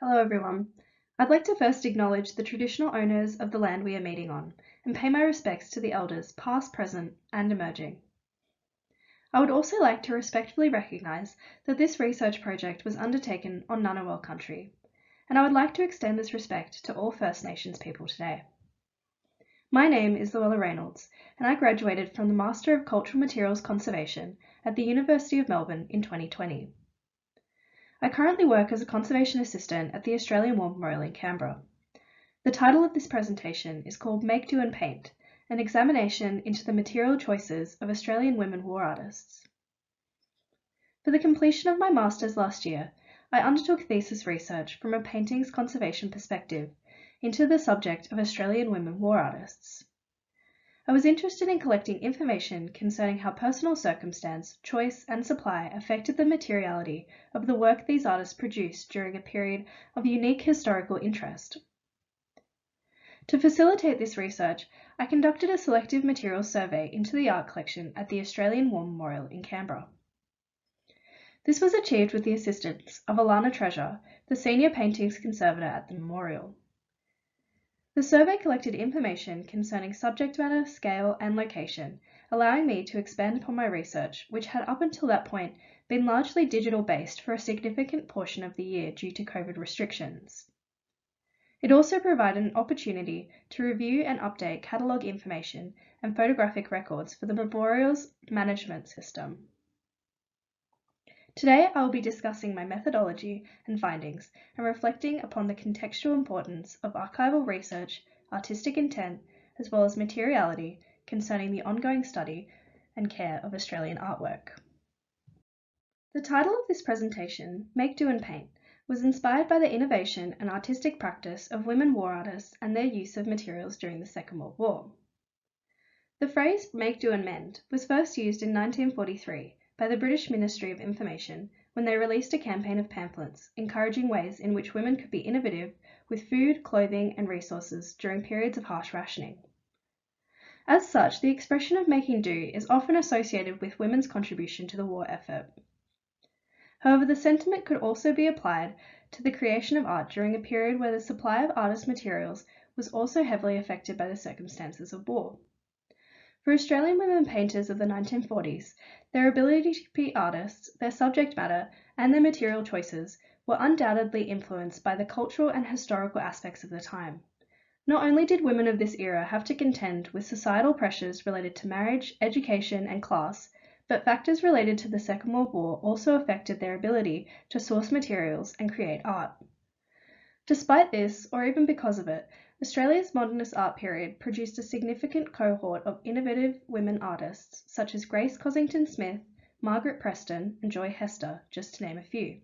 Hello everyone. I'd like to first acknowledge the traditional owners of the land we are meeting on and pay my respects to the elders past, present and emerging. I would also like to respectfully recognise that this research project was undertaken on Ngunnawal country, and I would like to extend this respect to all First Nations people today. My name is Luella Reynolds, and I graduated from the Master of Cultural Materials Conservation at the University of Melbourne in 2020. I currently work as a conservation assistant at the Australian War Memorial in Canberra. The title of this presentation is called Make, Do and Paint, an examination into the material choices of Australian women war artists. For the completion of my master's last year, I undertook thesis research from a paintings conservation perspective into the subject of Australian women war artists. I was interested in collecting information concerning how personal circumstance, choice, and supply affected the materiality of the work these artists produced during a period of unique historical interest. To facilitate this research, I conducted a selective materials survey into the art collection at the Australian War Memorial in Canberra. This was achieved with the assistance of Eleanor, the senior paintings conservator at the memorial. The survey collected information concerning subject matter, scale, and location, allowing me to expand upon my research, which had up until that point been largely digital-based for a significant portion of the year due to COVID restrictions. It also provided an opportunity to review and update catalogue information and photographic records for the memorial's management system. Today I will be discussing my methodology and findings and reflecting upon the contextual importance of archival research, artistic intent, as well as materiality concerning the ongoing study and care of Australian artwork. The title of this presentation, Make, Do and Paint, was inspired by the innovation and artistic practice of women war artists and their use of materials during the Second World War. The phrase make, do and mend was first used in 1943 by the British Ministry of Information when they released a campaign of pamphlets encouraging ways in which women could be innovative with food, clothing and resources during periods of harsh rationing. As such, the expression of making do is often associated with women's contribution to the war effort. However, the sentiment could also be applied to the creation of art during a period where the supply of artist materials was also heavily affected by the circumstances of war. For Australian women painters of the 1940s, their ability to be artists, their subject matter, and their material choices were undoubtedly influenced by the cultural and historical aspects of the time. Not only did women of this era have to contend with societal pressures related to marriage, education, and class, but factors related to the Second World War also affected their ability to source materials and create art. Despite this, or even because of it, Australia's modernist art period produced a significant cohort of innovative women artists such as Grace Cossington-Smith, Margaret Preston, and Joy Hester, just to name a few.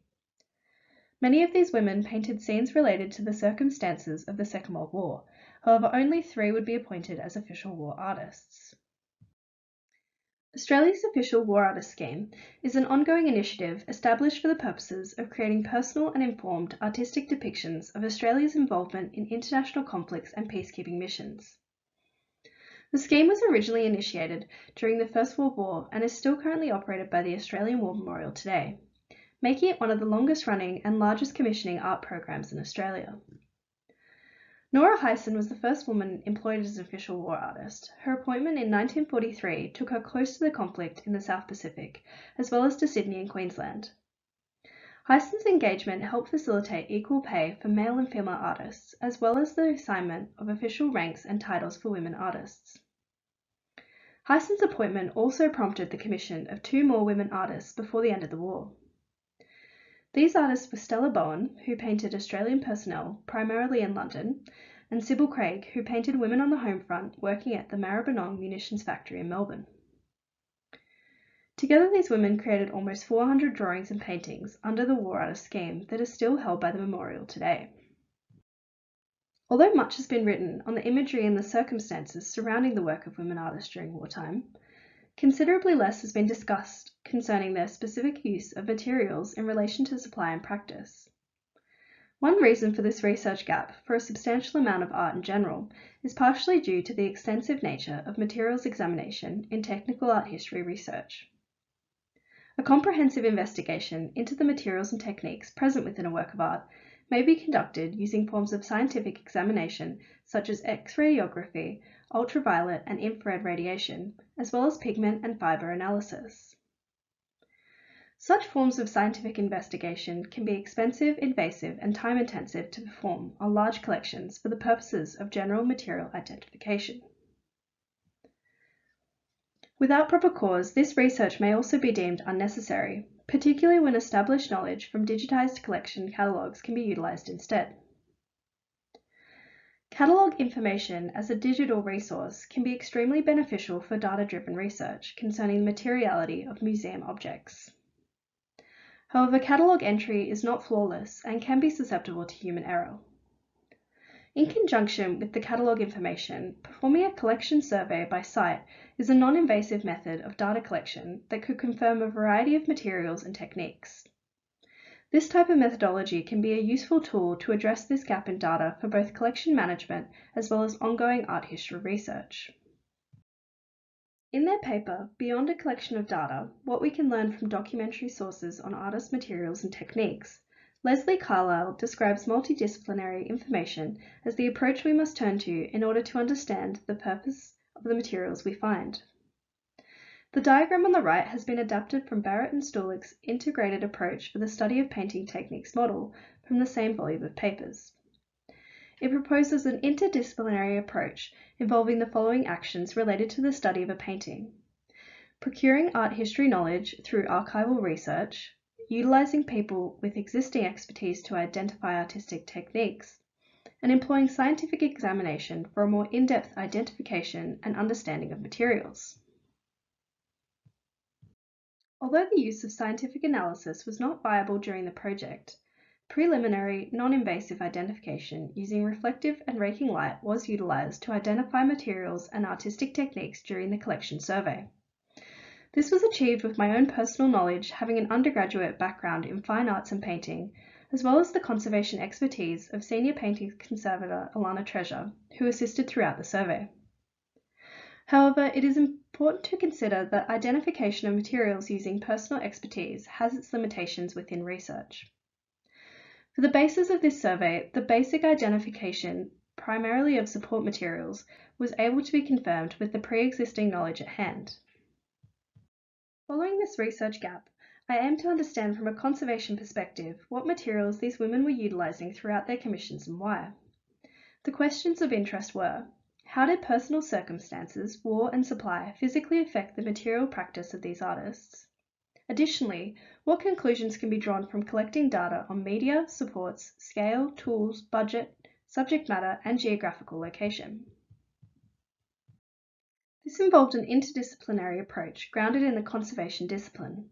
Many of these women painted scenes related to the circumstances of the Second World War, however only 3 would be appointed as official war artists. Australia's Official War Artist Scheme is an ongoing initiative established for the purposes of creating personal and informed artistic depictions of Australia's involvement in international conflicts and peacekeeping missions. The scheme was originally initiated during the First World War and is still currently operated by the Australian War Memorial today, making it one of the longest-running and largest commissioning art programs in Australia. Nora Heisen was the first woman employed as an official war artist. Her appointment in 1943 took her close to the conflict in the South Pacific, as well as to Sydney and Queensland. Heisen's engagement helped facilitate equal pay for male and female artists, as well as the assignment of official ranks and titles for women artists. Heisen's appointment also prompted the commission of 2 more women artists before the end of the war. These artists were Stella Bowen, who painted Australian personnel, primarily in London, and Sybil Craig, who painted women on the home front working at the Maribyrnong munitions factory in Melbourne. Together these women created almost 400 drawings and paintings under the War Artist Scheme that is still held by the memorial today. Although much has been written on the imagery and the circumstances surrounding the work of women artists during wartime, considerably less has been discussed concerning their specific use of materials in relation to supply and practice. One reason for this research gap for a substantial amount of art in general is partially due to the extensive nature of materials examination in technical art history research. A comprehensive investigation into the materials and techniques present within a work of art may be conducted using forms of scientific examination such as X-radiography, ultraviolet and infrared radiation, as well as pigment and fiber analysis. Such forms of scientific investigation can be expensive, invasive, and time-intensive to perform on large collections for the purposes of general material identification. Without proper cause, this research may also be deemed unnecessary, particularly when established knowledge from digitized collection catalogues can be utilized instead. Catalogue information as a digital resource can be extremely beneficial for data-driven research concerning the materiality of museum objects. However, catalogue entry is not flawless and can be susceptible to human error. In conjunction with the catalogue information, performing a collection survey by site is a non-invasive method of data collection that could confirm a variety of materials and techniques. This type of methodology can be a useful tool to address this gap in data for both collection management as well as ongoing art history research. In their paper, Beyond a Collection of Data, What We Can Learn from Documentary Sources on Artist Materials and Techniques, Leslie Carlisle describes multidisciplinary information as the approach we must turn to in order to understand the purpose of the materials we find. The diagram on the right has been adapted from Barrett and Stuhlich's integrated approach for the study of painting techniques model from the same volume of papers. It proposes an interdisciplinary approach involving the following actions related to the study of a painting: procuring art history knowledge through archival research, utilizing people with existing expertise to identify artistic techniques, and employing scientific examination for a more in-depth identification and understanding of materials. Although the use of scientific analysis was not viable during the project, preliminary, non-invasive identification using reflective and raking light was utilized to identify materials and artistic techniques during the collection survey. This was achieved with my own personal knowledge, having an undergraduate background in fine arts and painting, as well as the conservation expertise of senior painting conservator Eleanor, who assisted throughout the survey. However, it is important to consider that identification of materials using personal expertise has its limitations within research. For the basis of this survey, the basic identification, primarily of support materials, was able to be confirmed with the pre-existing knowledge at hand. Following this research gap, I aim to understand from a conservation perspective what materials these women were utilizing throughout their commissions and why. The questions of interest were: how did personal circumstances, war and supply physically affect the material practice of these artists? Additionally, what conclusions can be drawn from collecting data on media, supports, scale, tools, budget, subject matter, and geographical location? This involved an interdisciplinary approach grounded in the conservation discipline.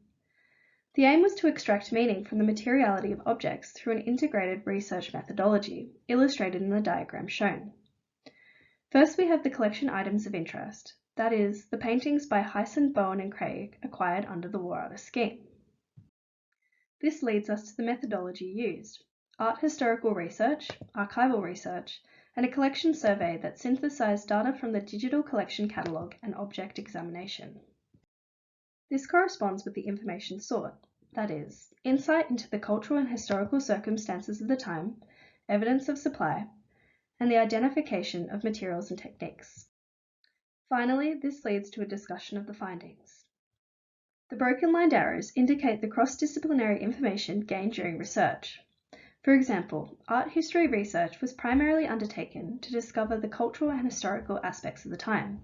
The aim was to extract meaning from the materiality of objects through an integrated research methodology, illustrated in the diagram shown. First, we have the collection items of interest, that is, the paintings by Heisen, Bowen and Craig acquired under the War Artist Scheme. This leads us to the methodology used: art historical research, archival research, and a collection survey that synthesized data from the digital collection catalogue and object examination. This corresponds with the information sought, that is, insight into the cultural and historical circumstances of the time, evidence of supply, and the identification of materials and techniques. Finally, this leads to a discussion of the findings. The broken-lined arrows indicate the cross-disciplinary information gained during research. For example, art history research was primarily undertaken to discover the cultural and historical aspects of the time.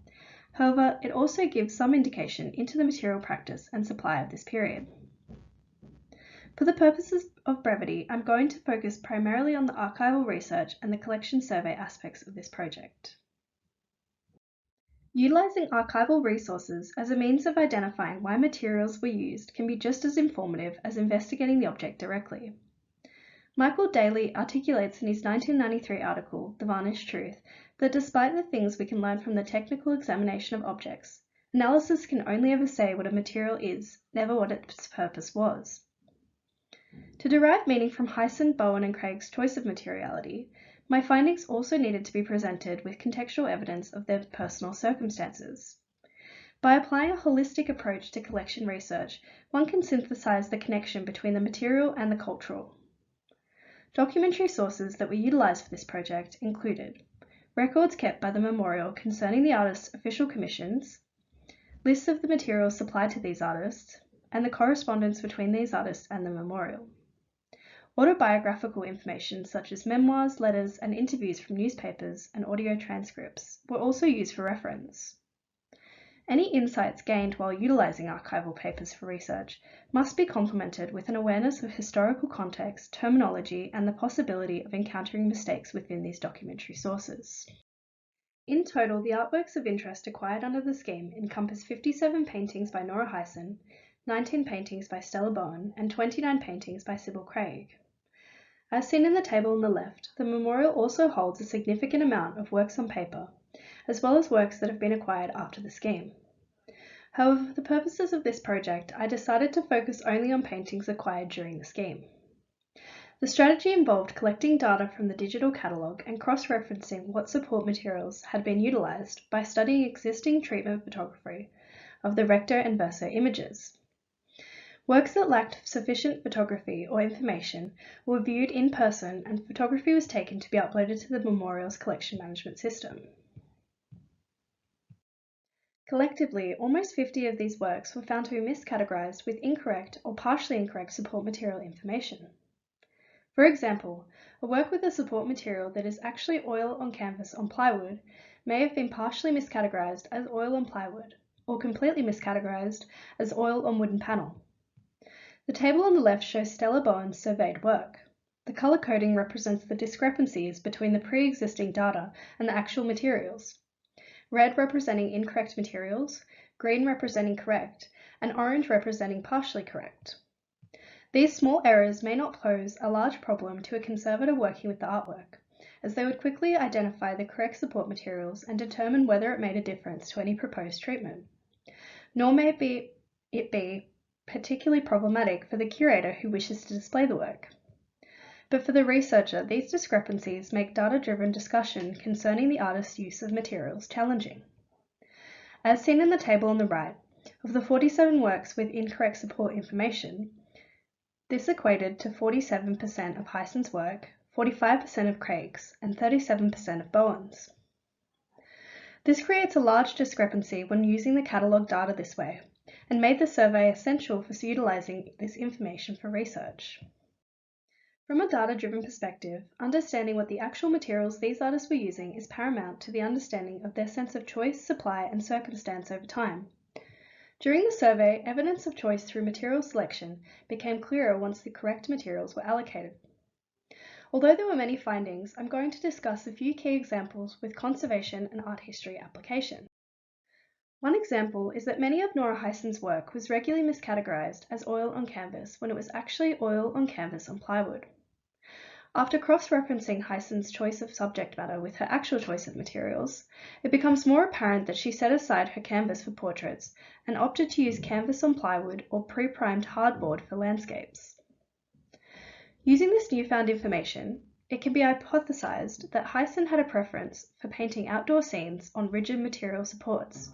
However, it also gives some indication into the material practice and supply of this period. For the purposes of brevity, I'm going to focus primarily on the archival research and the collection survey aspects of this project. Utilizing archival resources as a means of identifying why materials were used can be just as informative as investigating the object directly. Michael Daly articulates in his 1993 article, The Varnished Truth, that despite the things we can learn from the technical examination of objects, analysis can only ever say what a material is, never what its purpose was. To derive meaning from Heisen, Bowen and Craig's choice of materiality, my findings also needed to be presented with contextual evidence of their personal circumstances. By applying a holistic approach to collection research, one can synthesize the connection between the material and the cultural. Documentary sources that were utilised for this project included records kept by the memorial concerning the artist's official commissions, lists of the materials supplied to these artists, and the correspondence between these artists and the memorial. Autobiographical information such as memoirs, letters, and interviews from newspapers and audio transcripts were also used for reference. Any insights gained while utilising archival papers for research must be complemented with an awareness of historical context, terminology, and the possibility of encountering mistakes within these documentary sources. In total, the artworks of interest acquired under the scheme encompass 57 paintings by Nora Heisen, 19 paintings by Stella Bowen, and 29 paintings by Sybil Craig. As seen in the table on the left, the memorial also holds a significant amount of works on paper, as well as works that have been acquired after the scheme. However, for the purposes of this project, I decided to focus only on paintings acquired during the scheme. The strategy involved collecting data from the digital catalogue and cross-referencing what support materials had been utilised by studying existing treatment photography of the recto and verso images. Works that lacked sufficient photography or information were viewed in person, and photography was taken to be uploaded to the memorial's collection management system. Collectively, almost 50 of these works were found to be miscategorized with incorrect or partially incorrect support material information. For example, a work with a support material that is actually oil on canvas on plywood may have been partially miscategorized as oil on plywood, or completely miscategorized as oil on wooden panel. The table on the left shows Stella Bowen's surveyed work. The color coding represents the discrepancies between the pre-existing data and the actual materials. Red representing incorrect materials, green representing correct, and orange representing partially correct. These small errors may not pose a large problem to a conservator working with the artwork, as they would quickly identify the correct support materials and determine whether it made a difference to any proposed treatment. Nor may it be particularly problematic for the curator who wishes to display the work. But for the researcher, these discrepancies make data-driven discussion concerning the artist's use of materials challenging. As seen in the table on the right, of the 47 works with incorrect support information, this equated to 47% of Heisen's work, 45% of Craig's, and 37% of Bowen's. This creates a large discrepancy when using the catalogue data this way, and made the survey essential for utilising this information for research. From a data-driven perspective, understanding what the actual materials these artists were using is paramount to the understanding of their sense of choice, supply, and circumstance over time. During the survey, evidence of choice through material selection became clearer once the correct materials were allocated. Although there were many findings, I'm going to discuss a few key examples with conservation and art history application. One example is that many of Nora Heisen's work was regularly miscategorized as oil on canvas when it was actually oil on canvas on plywood. After cross-referencing Heisen's choice of subject matter with her actual choice of materials, it becomes more apparent that she set aside her canvas for portraits and opted to use canvas on plywood or pre-primed hardboard for landscapes. Using this newfound information, it can be hypothesized that Heisen had a preference for painting outdoor scenes on rigid material supports.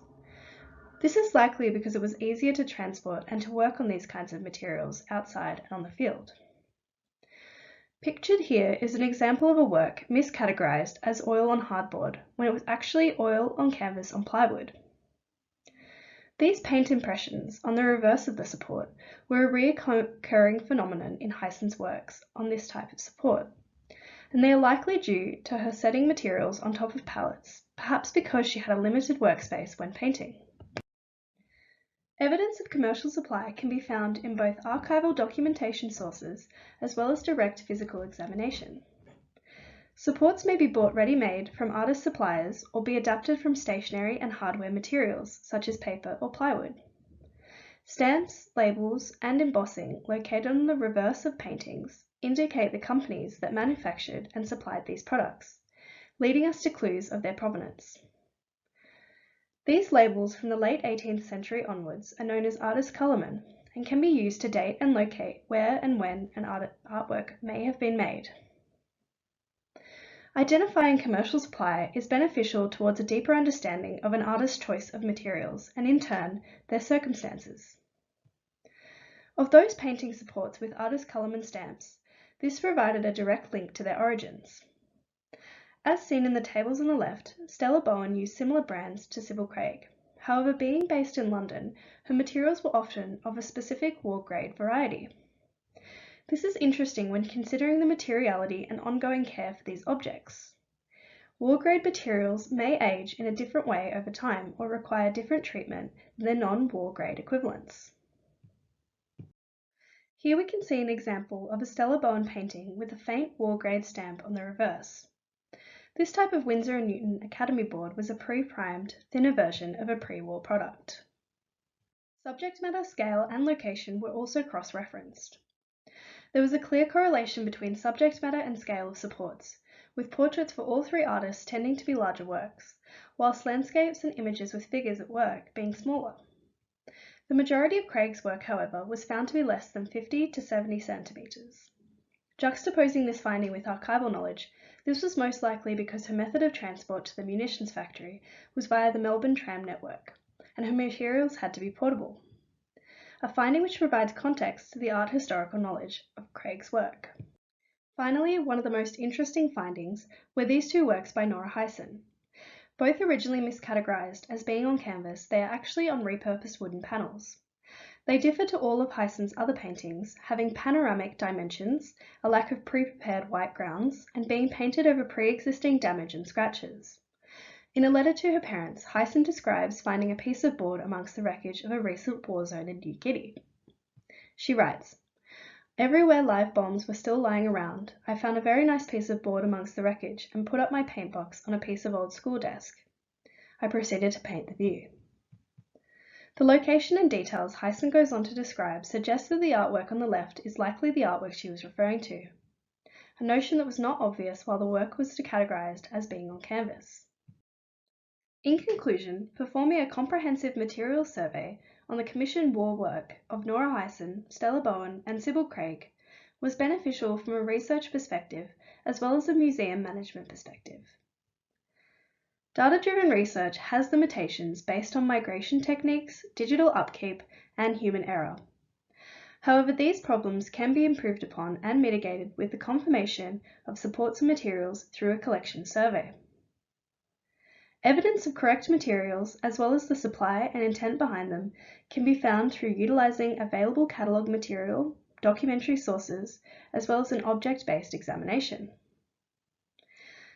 This is likely because it was easier to transport and to work on these kinds of materials outside and on the field. Pictured here is an example of a work miscategorized as oil on hardboard when it was actually oil on canvas on plywood. These paint impressions on the reverse of the support were a recurring phenomenon in Heisen's works on this type of support, and they are likely due to her setting materials on top of palettes, perhaps because she had a limited workspace when painting. Evidence of commercial supply can be found in both archival documentation sources as well as direct physical examination. Supports may be bought ready-made from artist suppliers or be adapted from stationery and hardware materials such as paper or plywood. Stamps, labels, and embossing located on the reverse of paintings indicate the companies that manufactured and supplied these products, leading us to clues of their provenance. These labels from the late 18th century onwards are known as artist colormen and can be used to date and locate where and when an artwork may have been made. Identifying commercial supply is beneficial towards a deeper understanding of an artist's choice of materials and, in turn, their circumstances. Of those painting supports with artist colorman stamps, This provided a direct link to their origins. As seen in the tables on the left, Stella Bowen used similar brands to Sybil Craig. However, being based in London, her materials were often of a specific war grade variety. This is interesting when considering the materiality and ongoing care for these objects. War grade materials may age in a different way over time or require different treatment than their non-war grade equivalents. Here we can see an example of a Stella Bowen painting with a faint war grade stamp on the reverse. This type of Winsor & Newton Academy board was a pre-primed, thinner version of a pre-war product. Subject matter, scale, and location were also cross-referenced. There was a clear correlation between subject matter and scale of supports, with portraits for all three artists tending to be larger works, whilst landscapes and images with figures at work being smaller. The majority of Craig's work, however, was found to be less than 50 to 70 centimetres. Juxtaposing this finding with archival knowledge, this was most likely because her method of transport to the munitions factory was via the Melbourne tram network, and her materials had to be portable, a finding which provides context to the art historical knowledge of Craig's work. Finally, one of the most interesting findings were these two works by Nora Heisen. Both originally miscategorized as being on canvas, they are actually on repurposed wooden panels. They differ to all of Heisen's other paintings, having panoramic dimensions, a lack of pre-prepared white grounds, and being painted over pre-existing damage and scratches. In a letter to her parents, Heisen describes finding a piece of board amongst the wreckage of a recent war zone in New Guinea. She writes, "Everywhere live bombs were still lying around, I found a very nice piece of board amongst the wreckage and put up my paint box on a piece of old school desk. I proceeded to paint the view." The location and details Heisen goes on to describe suggest that the artwork on the left is likely the artwork she was referring to, a notion that was not obvious while the work was categorized as being on canvas. In conclusion, performing a comprehensive materials survey on the commissioned war work of Nora Heisen, Stella Bowen, and Sybil Craig was beneficial from a research perspective as well as a museum management perspective. Data-driven research has limitations based on migration techniques, digital upkeep, and human error. However, these problems can be improved upon and mitigated with the confirmation of supports and materials through a collection survey. Evidence of correct materials, as well as the supply and intent behind them, can be found through utilizing available catalogue material, documentary sources, as well as an object-based examination.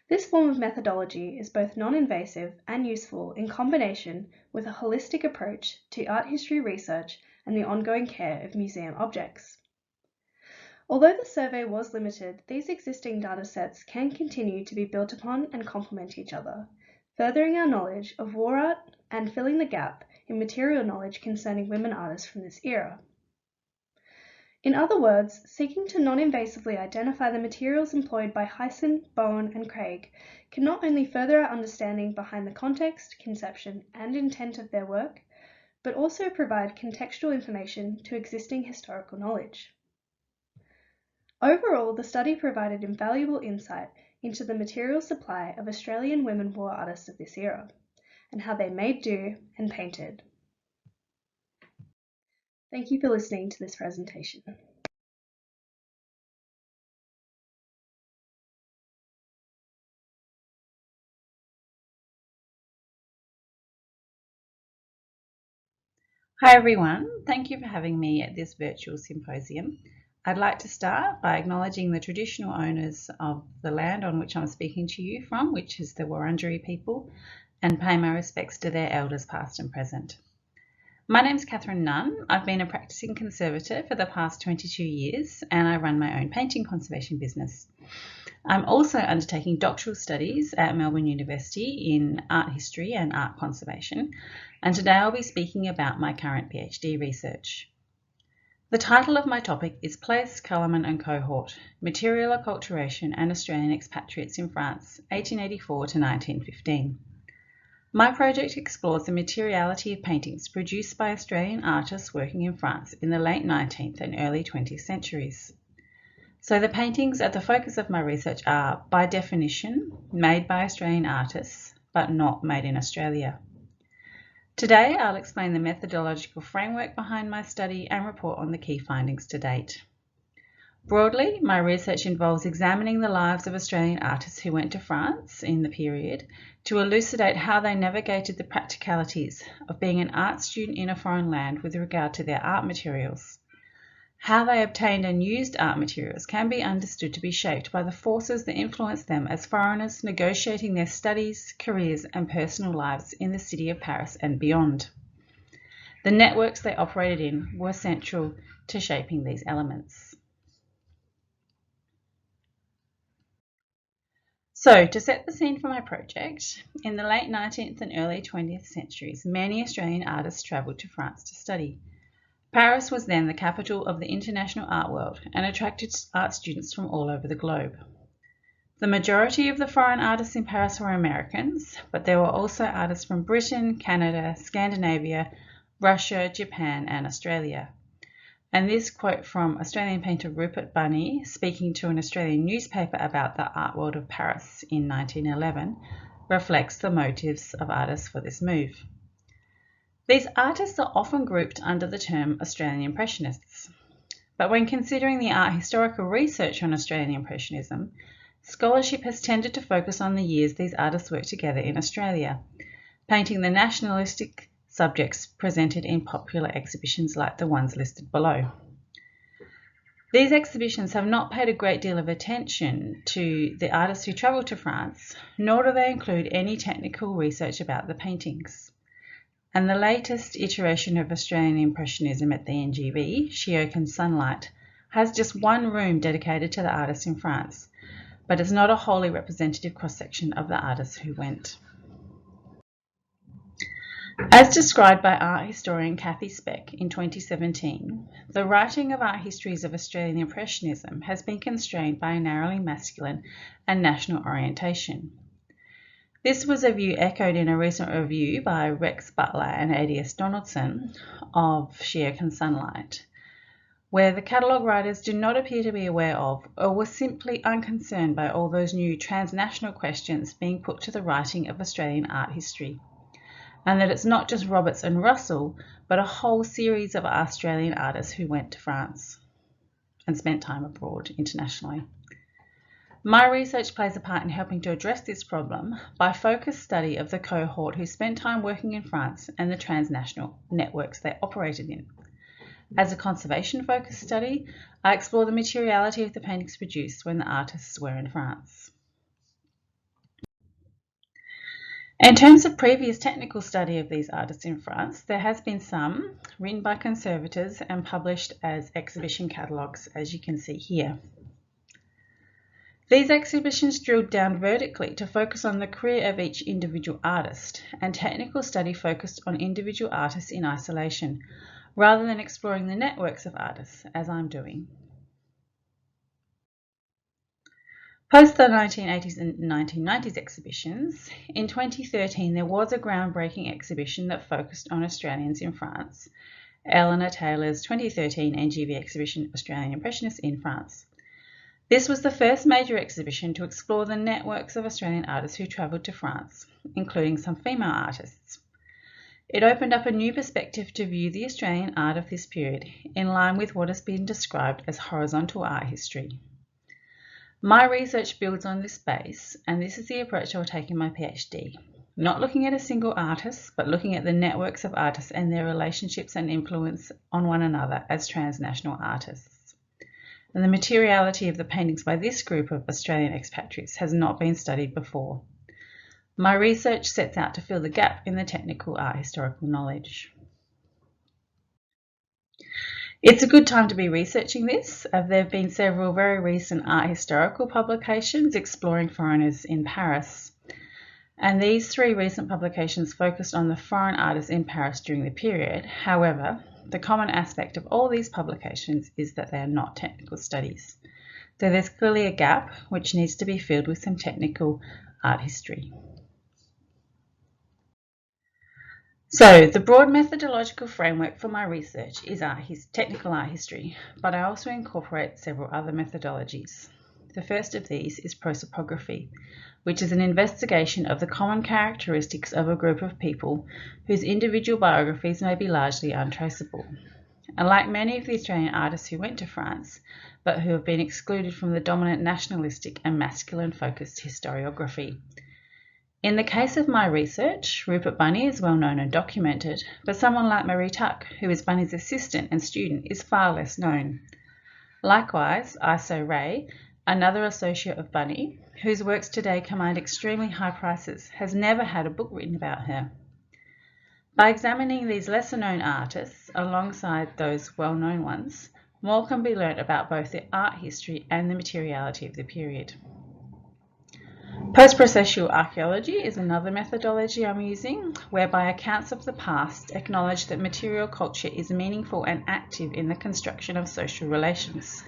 This form of methodology is both non-invasive and useful in combination with a holistic approach to art history research and the ongoing care of museum objects. Although the survey was limited, these existing data sets can continue to be built upon and complement each other, furthering our knowledge of war art and filling the gap in material knowledge concerning women artists from this era. In other words, seeking to non-invasively identify the materials employed by Heisen, Bowen, and Craig can not only further our understanding behind the context, conception, and intent of their work, but also provide contextual information to existing historical knowledge. Overall, the study provided invaluable insight into the material supply of Australian women war artists of this era, and how they made do and painted. Thank you for listening to this presentation. Hi everyone, thank you for having me at this virtual symposium. I'd like to start by acknowledging the traditional owners of the land on which I'm speaking to you from, which is the Wurundjeri people, and pay my respects to their elders past and present. My name's Catherine Nunn. I've been a practicing conservator for the past 22 years and I run my own painting conservation business. I'm also undertaking doctoral studies at Melbourne University in art history and art conservation, and today I'll be speaking about my current PhD research. The title of my topic is Place, Kellerman and Cohort, Material Acculturation and Australian Expatriates in France, 1884 to 1915. My project explores the materiality of paintings produced by Australian artists working in France in the late 19th and early 20th centuries. So the paintings at the focus of my research are, by definition, made by Australian artists, but not made in Australia. Today, I'll explain the methodological framework behind my study and report on the key findings to date. Broadly, my research involves examining the lives of Australian artists who went to France in the period to elucidate how they navigated the practicalities of being an art student in a foreign land with regard to their art materials. How they obtained and used art materials can be understood to be shaped by the forces that influenced them as foreigners negotiating their studies, careers, and personal lives in the city of Paris and beyond. The networks they operated in were central to shaping these elements. So, to set the scene for my project, in the late 19th and early 20th centuries, many Australian artists travelled to France to study. Paris was then the capital of the international art world and attracted art students from all over the globe. The majority of the foreign artists in Paris were Americans, but there were also artists from Britain, Canada, Scandinavia, Russia, Japan, and Australia. And this quote from Australian painter Rupert Bunny, speaking to an Australian newspaper about the art world of Paris in 1911, reflects the motives of artists for this move. These artists are often grouped under the term Australian Impressionists. But when considering the art historical research on Australian Impressionism, scholarship has tended to focus on the years these artists worked together in Australia, painting the nationalistic subjects presented in popular exhibitions like the ones listed below. These exhibitions have not paid a great deal of attention to the artists who travelled to France, nor do they include any technical research about the paintings. And the latest iteration of Australian Impressionism at the NGV, Shiokan Sunlight, has just one room dedicated to the artists in France, but it's not a wholly representative cross-section of the artists who went. As described by art historian Kathy Speck in 2017, the writing of art histories of Australian Impressionism has been constrained by a narrowly masculine and national orientation. This was a view echoed in a recent review by Rex Butler and A.D.S. Donaldson of Shiokan Sunlight, where the catalogue writers do not appear to be aware of or were simply unconcerned by all those new transnational questions being put to the writing of Australian art history, and that it's not just Roberts and Russell, but a whole series of Australian artists who went to France and spent time abroad internationally. My research plays a part in helping to address this problem by focused study of the cohort who spent time working in France and the transnational networks they operated in. As a conservation-focused study, I explore the materiality of the paintings produced when the artists were in France. In terms of previous technical study of these artists in France, there has been some written by conservators and published as exhibition catalogues, as you can see here. These exhibitions drilled down vertically to focus on the career of each individual artist, and technical study focused on individual artists in isolation, rather than exploring the networks of artists, as I'm doing. Post the 1980s and 1990s exhibitions, in 2013 there was a groundbreaking exhibition that focused on Australians in France, Eleanor Taylor's 2013 NGV exhibition, Australian Impressionists in France. This was the first major exhibition to explore the networks of Australian artists who travelled to France, including some female artists. It opened up a new perspective to view the Australian art of this period, in line with what has been described as horizontal art history. My research builds on this base, and this is the approach I will take in my PhD. Not looking at a single artist, but looking at the networks of artists and their relationships and influence on one another as transnational artists. And the materiality of the paintings by this group of Australian expatriates has not been studied before. My research sets out to fill the gap in the technical art historical knowledge. It's a good time to be researching this. There have been several very recent art historical publications exploring foreigners in Paris. And these three recent publications focused on the foreign artists in Paris during the period. However, the common aspect of all these publications is that they are not technical studies. So there's clearly a gap which needs to be filled with some technical art history. So the broad methodological framework for my research is technical art history, but I also incorporate several other methodologies. The first of these is prosopography, which is an investigation of the common characteristics of a group of people whose individual biographies may be largely untraceable. and like many of the Australian artists who went to France, but who have been excluded from the dominant nationalistic and masculine-focused historiography. In the case of my research, Rupert Bunny is well known and documented, but someone like Marie Tuck, who is Bunny's assistant and student, is far less known. Likewise, Iso Ray, another associate of Bunny, whose works today command extremely high prices, has never had a book written about her. By examining these lesser-known artists alongside those well-known ones, more can be learnt about both the art history and the materiality of the period. Post-Processional Archaeology is another methodology I'm using, whereby accounts of the past acknowledge that material culture is meaningful and active in the construction of social relations.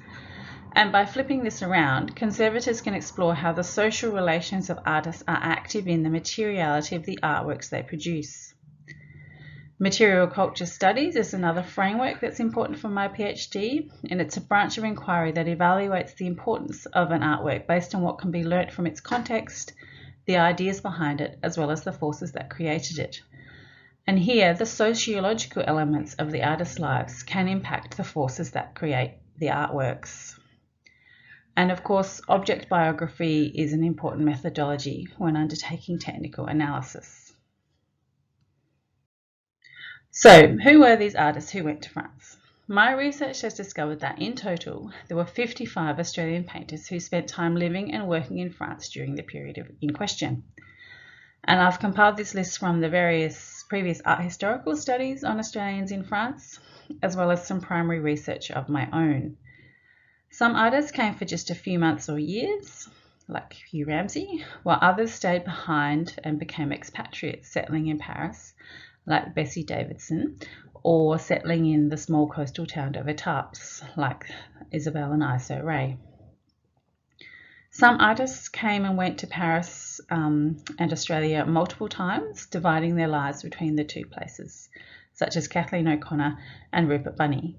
And by flipping this around, conservators can explore how the social relations of artists are active in the materiality of the artworks they produce. Material culture studies is another framework that's important for my PhD, and it's a branch of inquiry that evaluates the importance of an artwork based on what can be learnt from its context, the ideas behind it, as well as the forces that created it. And here, the sociological elements of the artist's lives can impact the forces that create the artworks. And of course, object biography is an important methodology when undertaking technical analysis. So, who were these artists who went to France? My research has discovered that in total, there were 55 Australian painters who spent time living and working in France during the period in question. And I've compiled this list from the various previous art historical studies on Australians in France, as well as some primary research of my own. Some artists came for just a few months or years, like Hugh Ramsay, while others stayed behind and became expatriates settling in Paris, like Bessie Davidson, or settling in the small coastal town of Étampes, like Isabel and Iso Ray. Some artists came and went to Paris and Australia multiple times, dividing their lives between the two places, such as Kathleen O'Connor and Rupert Bunny.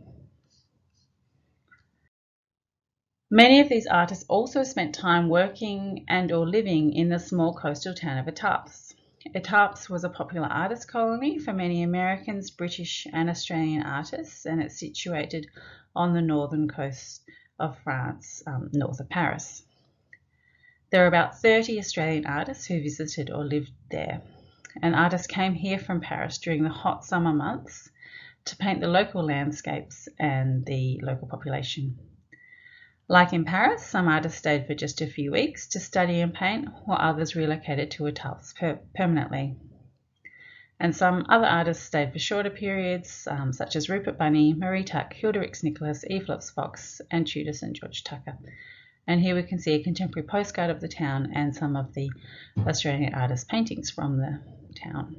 Many of these artists also spent time working and or living in the small coastal town of Étampes. Étampes was a popular artist colony for many Americans, British and Australian artists, and it's situated on the northern coast of France, north of Paris. There are about 30 Australian artists who visited or lived there, and artists came here from Paris during the hot summer months to paint the local landscapes and the local population. Like in Paris, some artists stayed for just a few weeks to study and paint, while others relocated to Étampes permanently. And some other artists stayed for shorter periods, such as Rupert Bunny, Marie Tuck, Hilda Rix-Nicholas, Eve Fox, and Tudor St George Tucker. And here we can see a contemporary postcard of the town and some of the Australian artists' paintings from the town.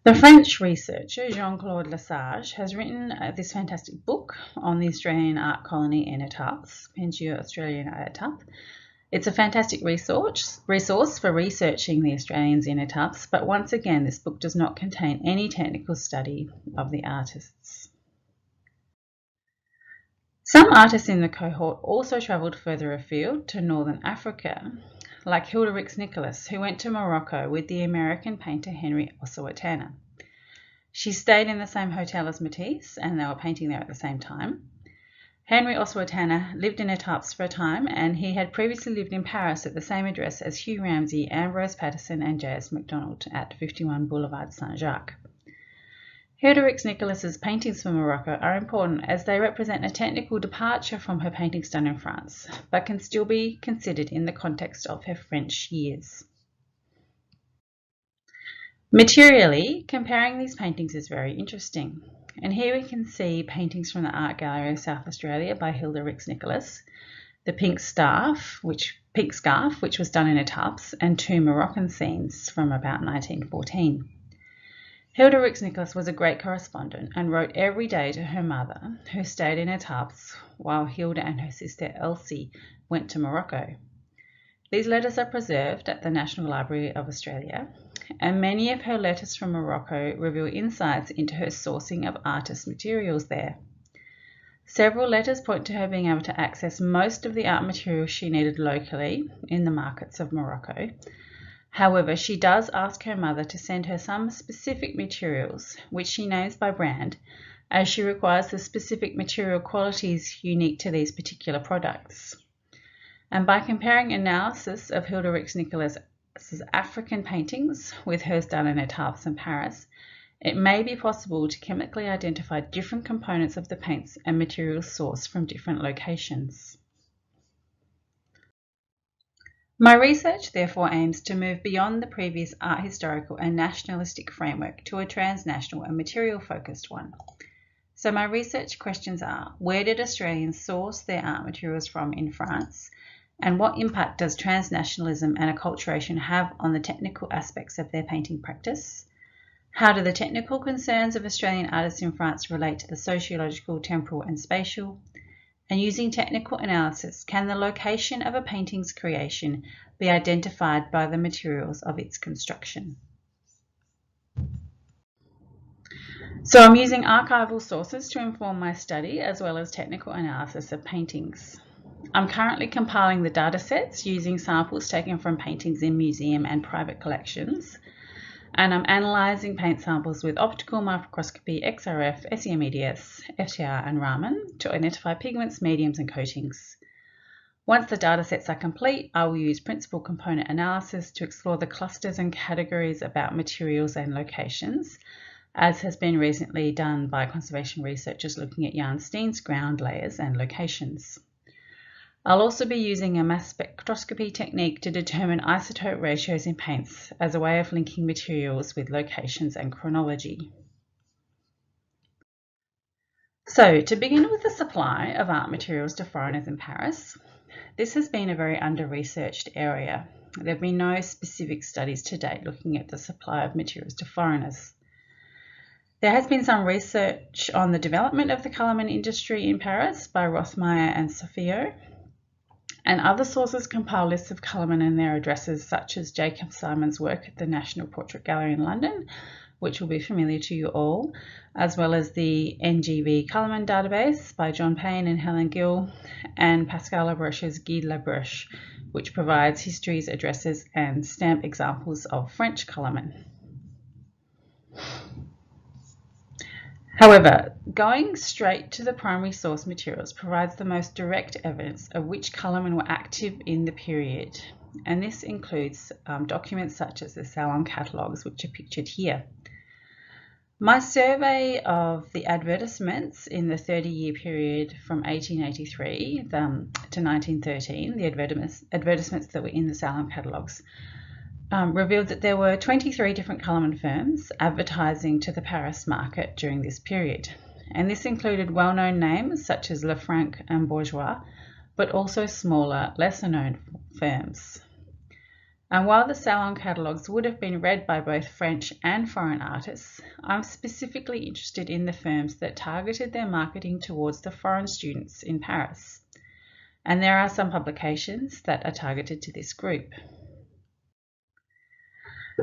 The French researcher Jean-Claude Lesage has written this fantastic book on the Australian art colony in Étampes, Peinture Australienne à Étampes. It's a fantastic resource for researching the Australians in Étampes, but once again, this book does not contain any technical study of the artists. Some artists in the cohort also travelled further afield to northern Africa, like Hilda Rix-Nicholas, who went to Morocco with the American painter Henry Ossawa-Tanner. She stayed in the same hotel as Matisse, and they were painting there at the same time. Henry Ossawa-Tanner lived in Étampes for a time, and he had previously lived in Paris at the same address as Hugh Ramsay, Ambrose Patterson, and J.S. MacDonald at 51 Boulevard Saint-Jacques. Hilda Rix-Nicholas's paintings from Morocco are important as they represent a technical departure from her paintings done in France, but can still be considered in the context of her French years. Materially, comparing these paintings is very interesting, and here we can see paintings from the Art Gallery of South Australia by Hilda Rix-Nicholas, the pink scarf, which was done in Étampes, and two Moroccan scenes from about 1914. Hilda Rix-Nicholas was a great correspondent and wrote every day to her mother, who stayed in Étampes while Hilda and her sister Elsie went to Morocco. These letters are preserved at the National Library of Australia, and many of her letters from Morocco reveal insights into her sourcing of artist materials there. Several letters point to her being able to access most of the art materials she needed locally in the markets of Morocco. However, she does ask her mother to send her some specific materials, which she names by brand, as she requires the specific material qualities unique to these particular products. And by comparing analysis of Hilda Rix-Nicholas's African paintings with hers done in Étampes in Paris, it may be possible to chemically identify different components of the paints and materials sourced from different locations. My research therefore aims to move beyond the previous art historical and nationalistic framework to a transnational and material-focused one. So my research questions are: where did Australians source their art materials from in France? And what impact does transnationalism and acculturation have on the technical aspects of their painting practice? How do the technical concerns of Australian artists in France relate to the sociological, temporal and spatial? And using technical analysis, can the location of a painting's creation be identified by the materials of its construction? So I'm using archival sources to inform my study, as well as technical analysis of paintings. I'm currently compiling the datasets using samples taken from paintings in museum and private collections, and I'm analysing paint samples with optical microscopy, XRF, SEM-EDS, FTIR and Raman to identify pigments, mediums and coatings. Once the datasets are complete, I will use principal component analysis to explore the clusters and categories about materials and locations, as has been recently done by conservation researchers looking at Jan Steen's ground layers and locations. I'll also be using a mass spectroscopy technique to determine isotope ratios in paints as a way of linking materials with locations and chronology. So, to begin with the supply of art materials to foreigners in Paris, this has been a very under-researched area. There have been no specific studies to date looking at the supply of materials to foreigners. There has been some research on the development of the colourman industry in Paris by Rothmeyer and Sofio, and other sources compile lists of colourmen and their addresses, such as Jacob Simon's work at the National Portrait Gallery in London, which will be familiar to you all, as well as the NGV Colourman database by John Payne and Helen Gill, and Pascal Labroche's Guide Labroche, which provides histories, addresses and stamp examples of French colourmen. However, going straight to the primary source materials provides the most direct evidence of which colourmen were active in the period, and this includes documents such as the Salon catalogues, which are pictured here. My survey of the advertisements in the 30-year period from 1883 to 1913, the advertisements that were in the Salon catalogues, revealed that there were 23 different colourman firms advertising to the Paris market during this period. And this included well-known names such as Lefranc and Bourgeois, but also smaller, lesser-known firms. And while the Salon catalogues would have been read by both French and foreign artists, I'm specifically interested in the firms that targeted their marketing towards the foreign students in Paris. And there are some publications that are targeted to this group.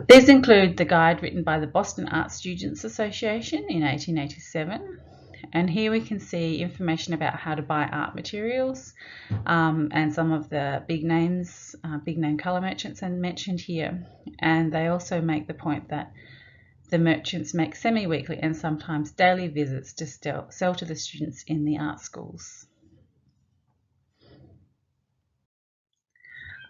These include the guide written by the Boston Art Students Association in 1887, and here we can see information about how to buy art materials and some of the big name colour merchants are mentioned here. And they also make the point that the merchants make semi-weekly and sometimes daily visits to sell to the students in the art schools.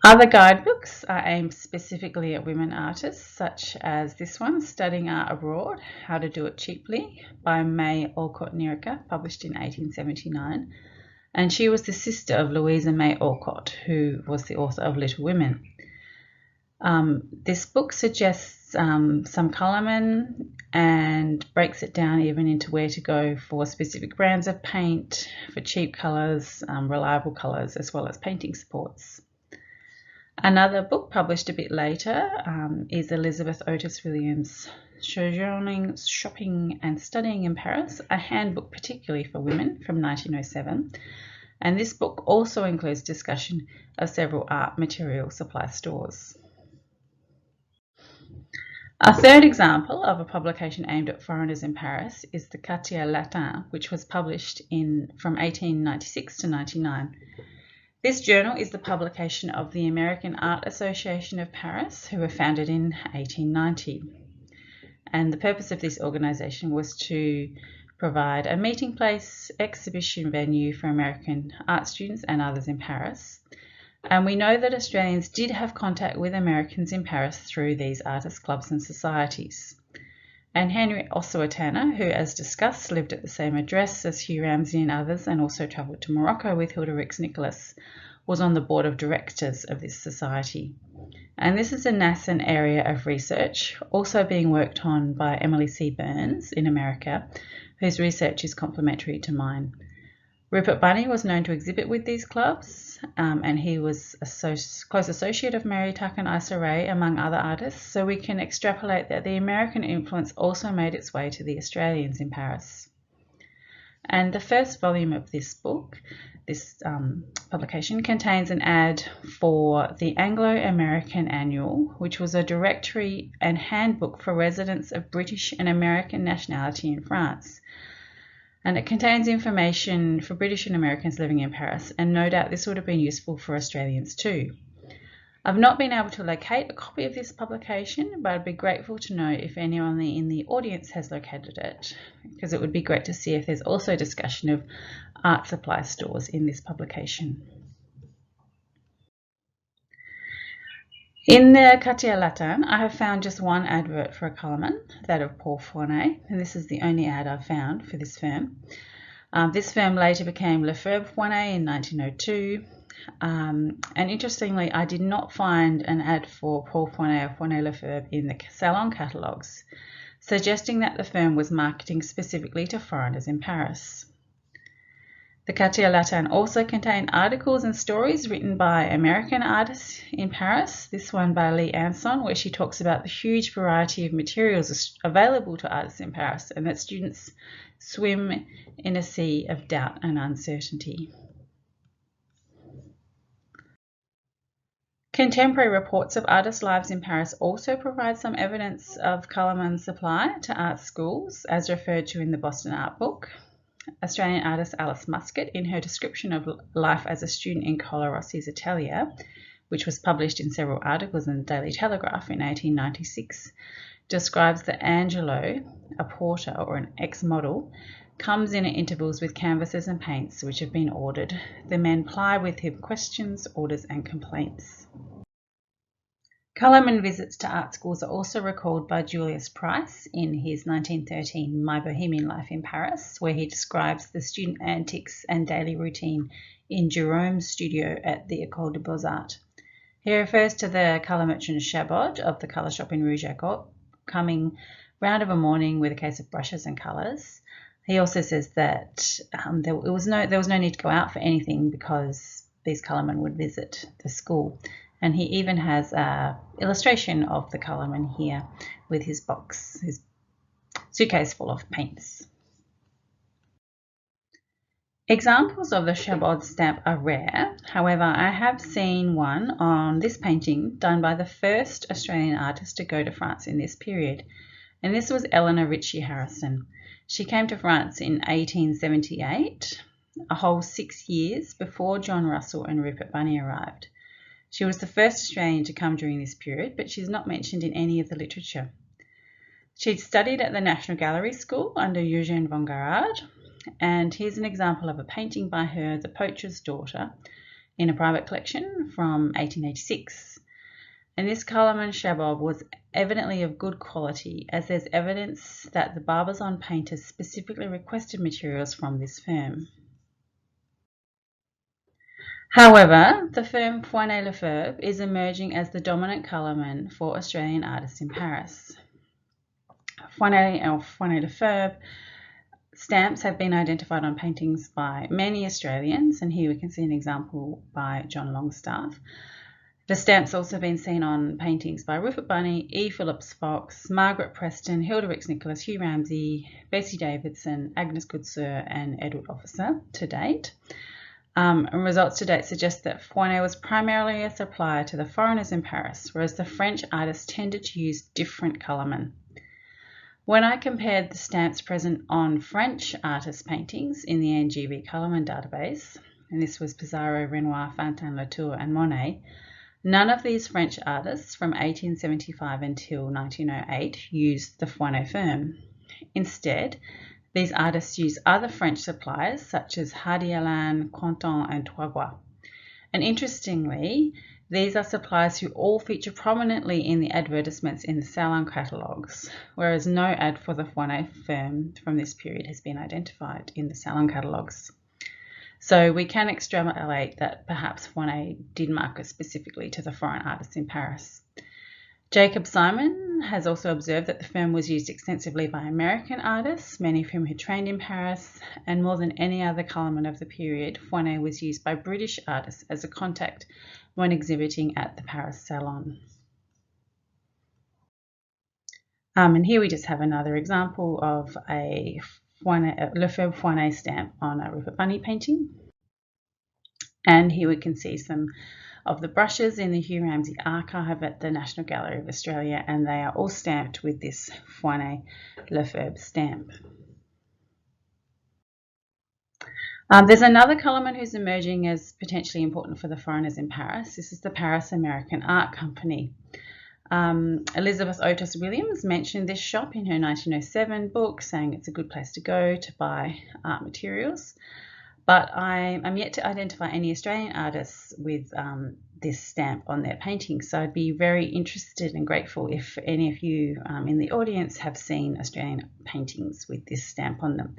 Other guidebooks are aimed specifically at women artists, such as this one, Studying Art Abroad, How to Do It Cheaply, by May Alcott Nerica, published in 1879. And she was the sister of Louisa May Alcott, who was the author of Little Women. This book suggests some colourmen and breaks it down even into where to go for specific brands of paint, for cheap colours, reliable colours, as well as painting supports. Another book published a bit later is Elizabeth Otis Williams' Sojourning, Shopping and Studying in Paris, a handbook particularly for women from 1907. And this book also includes discussion of several art material supply stores. A third example of a publication aimed at foreigners in Paris is the Quartier Latin, which was published from 1896 to 99. This journal is the publication of the American Art Association of Paris, who were founded in 1890. And the purpose of this organisation was to provide a meeting place, exhibition venue for American art students and others in Paris. And we know that Australians did have contact with Americans in Paris through these artist clubs and societies. And Henry Ossuetana, who, as discussed, lived at the same address as Hugh Ramsay and others, and also travelled to Morocco with Hilda Rix-Nicholas, was on the board of directors of this society. And this is a nascent area of research, also being worked on by Emily C. Burns in America, whose research is complementary to mine. Rupert Bunny was known to exhibit with these clubs, and he was a close associate of Mary Tuck and Issa Rae, among other artists, so we can extrapolate that the American influence also made its way to the Australians in Paris. And the first volume of this book, this publication, contains an ad for the Anglo-American Annual, which was a directory and handbook for residents of British and American nationality in France. And it contains information for British and Americans living in Paris, and no doubt this would have been useful for Australians too. I've not been able to locate a copy of this publication, but I'd be grateful to know if anyone in the audience has located it, because it would be great to see if there's also discussion of art supply stores in this publication. In the Quartier Latin, I have found just one advert for a colourman, that of Paul Fournet, and this is the only ad I've found for this firm. This firm later became Lefebvre Fournet in 1902, and interestingly, I did not find an ad for Paul Fournet or Fournet Lefebvre in the Salon catalogues, suggesting that the firm was marketing specifically to foreigners in Paris. The Quartier Latin also contained articles and stories written by American artists in Paris, this one by Lee Anson, where she talks about the huge variety of materials available to artists in Paris and that students swim in a sea of doubt and uncertainty. Contemporary reports of artists' lives in Paris also provide some evidence of colourman supply to art schools, as referred to in the Boston Art Book. Australian artist Alice Muscat, in her description of life as a student in Collarossi's atelier, which was published in several articles in the Daily Telegraph in 1896, describes that Angelo, a porter or an ex-model, comes in at intervals with canvases and paints which have been ordered. The men ply with him questions, orders and complaints. Colourman visits to art schools are also recalled by Julius Price in his 1913 My Bohemian Life in Paris, where he describes the student antics and daily routine in Jérôme's studio at the École des Beaux-Arts. He refers to the colour merchant Chabod of the colour shop in Rue Jacob coming round of a morning with a case of brushes and colours. He also says that there was no need to go out for anything because these colourmen would visit the school. And he even has an illustration of the colourman here with his box, his suitcase full of paints. Examples of the Chabod stamp are rare. However, I have seen one on this painting done by the first Australian artist to go to France in this period. And this was Eleanor Richie Harrison. She came to France in 1878, a whole 6 years before John Russell and Rupert Bunny arrived. She was the first Australian to come during this period, but she's not mentioned in any of the literature. She'd studied at the National Gallery School under Eugène Vanguard, and here's an example of a painting by her, The Poacher's Daughter, in a private collection from 1886. And this colourman Chabod was evidently of good quality, as there's evidence that the Barbizon painters specifically requested materials from this firm. However, the firm Fournet Lefebvre is emerging as the dominant colourman for Australian artists in Paris. Fournet Lefebvre stamps have been identified on paintings by many Australians, and here we can see an example by John Longstaff. The stamps also been seen on paintings by Rupert Bunny, E. Phillips Fox, Margaret Preston, Hilda Rix-Nicholas, Hugh Ramsay, Bessie Davidson, Agnes Goodsir and Edward Officer to date. And results to date suggest that Fournet was primarily a supplier to the foreigners in Paris, whereas the French artists tended to use different colourmen. When I compared the stamps present on French artists' paintings in the NGV Colourman database and this was Pissarro, Renoir, Fantin, Latour and Monet, none of these French artists from 1875 until 1908 used the Foinet firm. Instead, these artists used other French suppliers such as Hardy-Alain, Quentin and Troyes. And interestingly, these are suppliers who all feature prominently in the advertisements in the Salon catalogues, whereas no ad for the Foinet firm from this period has been identified in the Salon catalogues. So we can extrapolate that perhaps Foinet did market specifically to the foreign artists in Paris. Jacob Simon has also observed that the firm was used extensively by American artists, many of whom had trained in Paris, and more than any other colourman of the period, Foinet was used by British artists as a contact when exhibiting at the Paris Salon. And here we just have another example of a Lefebvre Foinet stamp on a Rupert Bunny painting. And here we can see some of the brushes in the Hugh Ramsay archive at the National Gallery of Australia, and they are all stamped with this Foinet Lefebvre stamp. There's another colourman who's emerging as potentially important for the foreigners in Paris. This is the Paris American Art Company. Elizabeth Otis Williams mentioned this shop in her 1907 book, saying it's a good place to go to buy art materials. But I'm yet to identify any Australian artists with this stamp on their paintings. So I'd be very interested and grateful if any of you in the audience have seen Australian paintings with this stamp on them.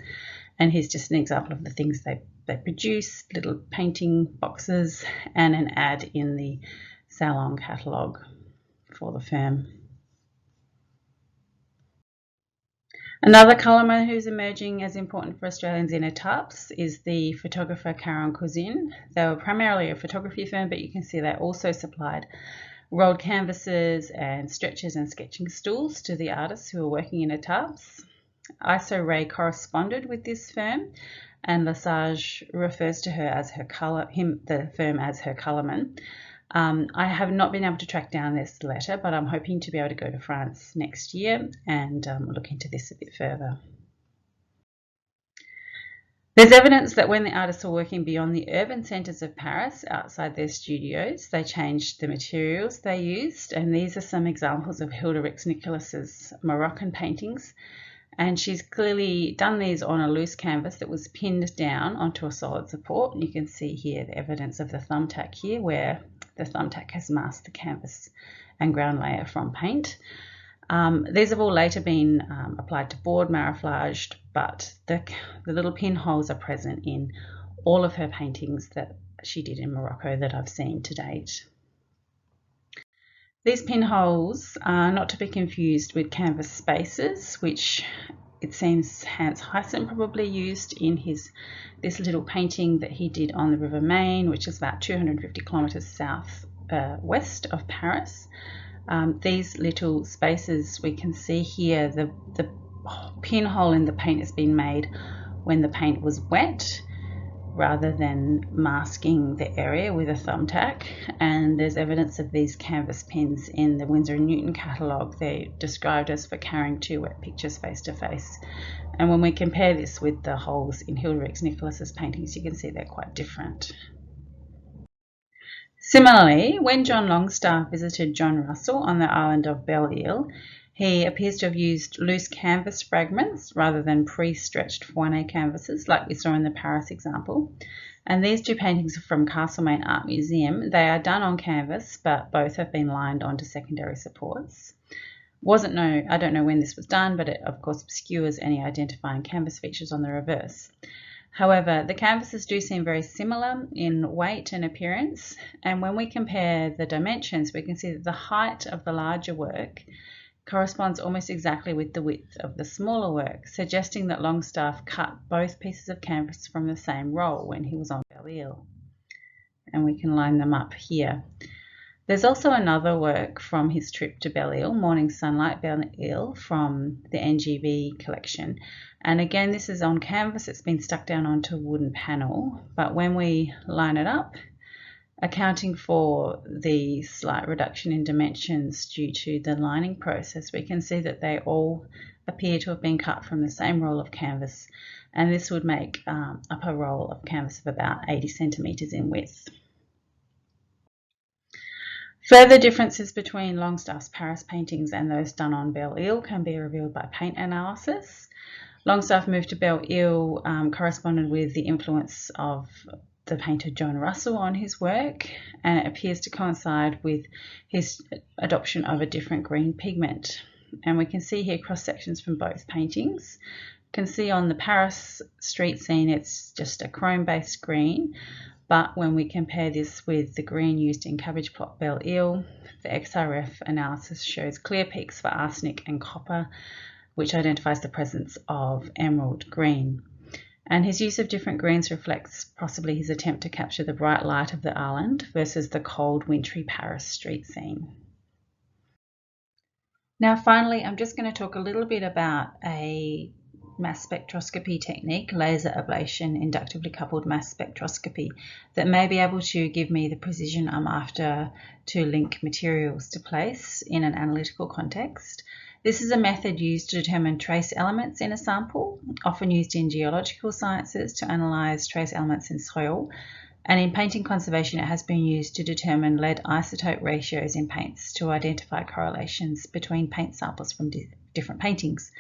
And here's just an example of the things they produce, little painting boxes and an ad in the Salon catalogue for the firm. Another colourman who's emerging as important for Australians in étapes is the photographer Caron Cousin. They were primarily a photography firm, but you can see they also supplied rolled canvases and stretchers and sketching stools to the artists who were working in étapes. Iso Ray corresponded with this firm, and Lesage refers to her as the firm as her colourman. I have not been able to track down this letter, but I'm hoping to be able to go to France next year and look into this a bit further. There's evidence that when the artists were working beyond the urban centres of Paris, outside their studios, they changed the materials they used, and these are some examples of Hilda Rix-Nicholas's Moroccan paintings. And she's clearly done these on a loose canvas that was pinned down onto a solid support. You can see here the evidence of the thumbtack here, where the thumbtack has masked the canvas and ground layer from paint. These have all later been applied to board, maraflaged, but the little pinholes are present in all of her paintings that she did in Morocco that I've seen to date. These pinholes are not to be confused with canvas spaces, which it seems Hans Heisen probably used in this little painting that he did on the River Main, which is about 250 kilometres south west of Paris. These little spaces, we can see here, the pinhole in the paint has been made when the paint was wet, rather than masking the area with a thumbtack. And there's evidence of these canvas pins in the Winsor & Newton catalogue. They're described as for carrying two wet pictures face to face. And when we compare this with the holes in Hilda Rix-Nicholas's paintings, you can see they're quite different. Similarly, when John Longstaff visited John Russell on the island of Belle-Île, he appears to have used loose canvas fragments rather than pre-stretched Foinet canvases like we saw in the Paris example. And these two paintings are from Castlemaine Art Museum. They are done on canvas, but both have been lined onto secondary supports. I don't know when this was done, but it of course obscures any identifying canvas features on the reverse. However, the canvases do seem very similar in weight and appearance, and when we compare the dimensions, we can see that the height of the larger work corresponds almost exactly with the width of the smaller work, suggesting that Longstaff cut both pieces of canvas from the same roll when he was on Belle-Île. And we can line them up here. There's also another work from his trip to Belle-Île, Morning Sunlight Belle-Île, from the NGV collection. And again, this is on canvas. It's been stuck down onto a wooden panel. But when we line it up, accounting for the slight reduction in dimensions due to the lining process, we can see that they all appear to have been cut from the same roll of canvas and this would make up a roll of canvas of about 80 centimetres in width. Further differences between Longstaff's Paris paintings and those done on Belle-Île can be revealed by paint analysis. Longstaff moved to Belle-Île corresponded with the influence of the painter John Russell on his work, and it appears to coincide with his adoption of a different green pigment. And we can see here cross sections from both paintings. You can see on the Paris street scene it's just a chrome-based green, but when we compare this with the green used in Cabbage Plot Belle-Île, the XRF analysis shows clear peaks for arsenic and copper, which identifies the presence of emerald green. And his use of different greens reflects possibly his attempt to capture the bright light of the island versus the cold, wintry Paris street scene. Now finally, I'm just going to talk a little bit about a mass spectroscopy technique, laser ablation inductively coupled mass spectroscopy, that may be able to give me the precision I'm after to link materials to place in an analytical context. This is a method used to determine trace elements in a sample, often used in geological sciences to analyse trace elements in soil, and in painting conservation it has been used to determine lead isotope ratios in paints to identify correlations between paint samples from different paintings.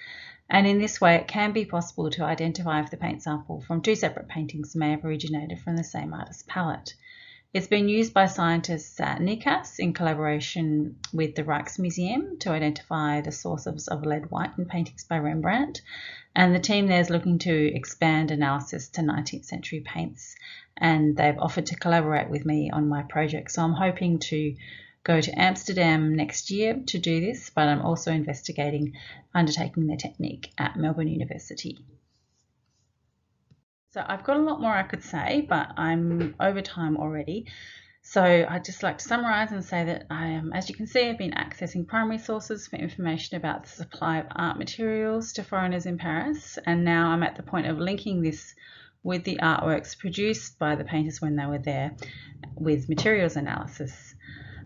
And in this way it can be possible to identify if the paint sample from two separate paintings may have originated from the same artist's palette. It's been used by scientists at NICAS in collaboration with the Rijksmuseum to identify the sources of lead white in paintings by Rembrandt, and the team there is looking to expand analysis to 19th century paints, and they've offered to collaborate with me on my project. So I'm hoping to go to Amsterdam next year to do this, but I'm also investigating undertaking the technique at Melbourne University. So I've got a lot more I could say, but I'm over time already. So I'd just like to summarise and say that as you can see, I've been accessing primary sources for information about the supply of art materials to foreigners in Paris, and now I'm at the point of linking this with the artworks produced by the painters when they were there with materials analysis.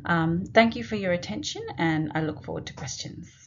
Thank you for your attention, and I look forward to questions.